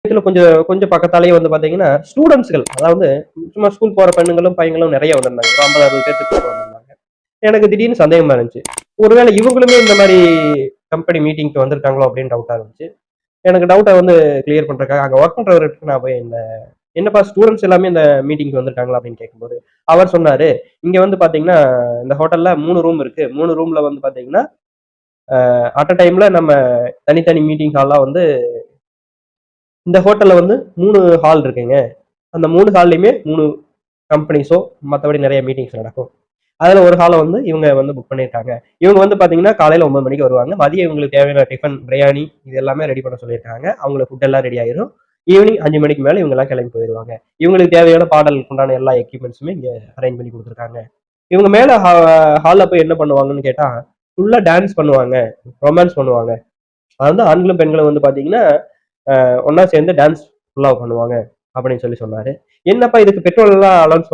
இதுல கொஞ்சம் கொஞ்சம் பக்கத்தாலேயே வந்து பாத்தீங்கன்னா ஸ்டூடெண்ட்ஸ்கள், அதாவது சும்மா ஸ்கூல் போற பெண்ணுங்களும் பையங்களும் நிறைய வந்திருந்தாங்க. ஒரு 50, 60 பேத்துக்கு பக்கம் வந்திருந்தாங்க. எனக்கு திடீர்னு சந்தேகமா இருந்துச்சு. ஒருவேளை இவங்களுமே இந்த மாதிரி கம்பெனி மீட்டிங்க்கு வந்திருக்காங்களோ அப்படின்னு டவுட்டா இருந்துச்சு. எனக்கு டவுட்டை வந்து கிளியர் பண்றதுக்காக அங்க ஒர்க் பண்றவர்கிட்ட நான் போய் என்னப்பா ஸ்டூடெண்ட்ஸ் எல்லாமே இந்த மீட்டிங்க்கு வந்திருக்காங்களா அப்படின்னு கேட்கும்போது அவர் சொன்னாரு, இங்க வந்து பாத்தீங்கன்னா இந்த ஹோட்டல்ல 3 ரூம் இருக்கு. 3 ரூம்ல வந்து பாத்தீங்கன்னா அட் அ டைம்ல நம்ம தனித்தனி மீட்டிங் ஹால்லாம் வந்து இந்த ஹோட்டல்ல வந்து 3 ஹால் இருக்குங்க. அந்த 3 ஹால்லயுமே 3 கம்பெனிஸோ மத்தபடி நிறைய மீட்டிங்ஸ் நடக்கும். அதுல ஒரு ஹால வந்து இவங்க வந்து புக் பண்ணியிருக்காங்க. இவங்க வந்து பாத்தீங்கன்னா காலையில 9 மணிக்கு வருவாங்க. மதியம் இவங்களுக்கு தேவையான டிஃபன், பிரியாணி இது எல்லாமே ரெடி பண்ண சொல்லியிருக்காங்க. அவங்களுக்கு ஃபுட் எல்லாம் ரெடி ஆயிரும். ஈவினிங் 5 மணிக்கு மேல இவங்க எல்லாம் கிளம்பி போயிருவாங்க. இவங்களுக்கு தேவையான பாடலுக்கு உண்டான எல்லா எக்யூப்மெண்ட்ஸுமே இங்க அரேஞ்ச் பண்ணி குடுத்துருக்காங்க. இவங்க மேல ஹால்ல போய் என்ன பண்ணுவாங்கன்னு கேட்டா, ஃபுல்லா டான்ஸ் பண்ணுவாங்க, ரொமான்ஸ் பண்ணுவாங்க. அது வந்து ஆண்களும் பெண்களும் வந்து பாத்தீங்கன்னா ஒண்ணா சேர்ந்து டான்ஸ் ஃபுல்லா பண்ணுவாங்க அப்படின்னு சொன்னாரு. என்னப்பா இதுக்கு பெட்ரோல் எல்லாம் அலௌன்ஸ்,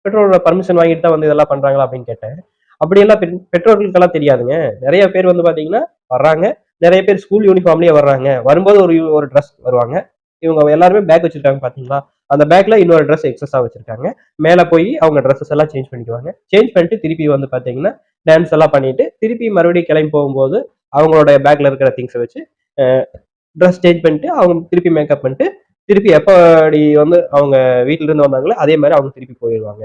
பெட்ரோலோட பர்மிஷன் வாங்கிட்டு தான் வந்து இதெல்லாம் பண்றாங்களா அப்படின்னு கேட்டேன். அப்படியெல்லாம் பெற்றோர்களுக்கெல்லாம் தெரியாதுங்க. நிறைய பேர் வந்து பாத்தீங்கன்னா வர்றாங்க. நிறைய பேர் ஸ்கூல் யூனிஃபார்ம்லயே வர்றாங்க. வரும்போது ஒரு ட்ரெஸ் வருவாங்க. இவங்க எல்லாருமே பேக் வச்சிருக்காங்க பாத்தீங்களா? அந்த பேக்ல இன்னொரு ட்ரெஸ் எக்ஸஸா வச்சிருக்காங்க. மேல போய் அவங்க ட்ரெஸ்ஸஸ் எல்லாம் சேஞ்ச் பண்ணிக்குவாங்க. சேஞ்ச் பண்ணிட்டு திருப்பி வந்து பாத்தீங்கன்னா டான்ஸ் எல்லாம் பண்ணிட்டு திருப்பி மறுபடியும் கிளம்பி போகும்போது அவங்களோட பேக்ல இருக்கிற திங்ஸை வச்சு ட்ரெஸ் சேஞ்ச் பண்ணிட்டு அவங்க திருப்பி மேக்கப் பண்ணிட்டு திருப்பி எப்படி வந்து அவங்க வீட்டுல இருந்து வந்தாங்களோ அதே மாதிரி அவங்க திருப்பி போயிடுவாங்க.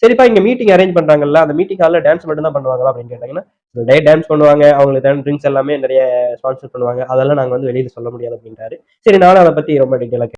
சரிப்பா இங்க மீட்டிங் அரேஞ்ச் பண்றாங்கல்ல, அந்த மீட்டிங் ஹால்ல டான்ஸ் மட்டும் தான் பண்ணுவாங்களா அப்படின்னு கேட்டாங்கன்னா, நிறைய டான்ஸ் பண்ணுவாங்க. அவங்களுக்கு ட்ரிங்க்ஸ் எல்லாமே நிறைய ஸ்பான்சர் பண்ணுவாங்க. அதெல்லாம் நாங்க வந்து வெளியில சொல்ல முடியாது அப்படின்றாரு. சரி நானும் அதை பத்தி ரொம்ப டீட்டெயிலா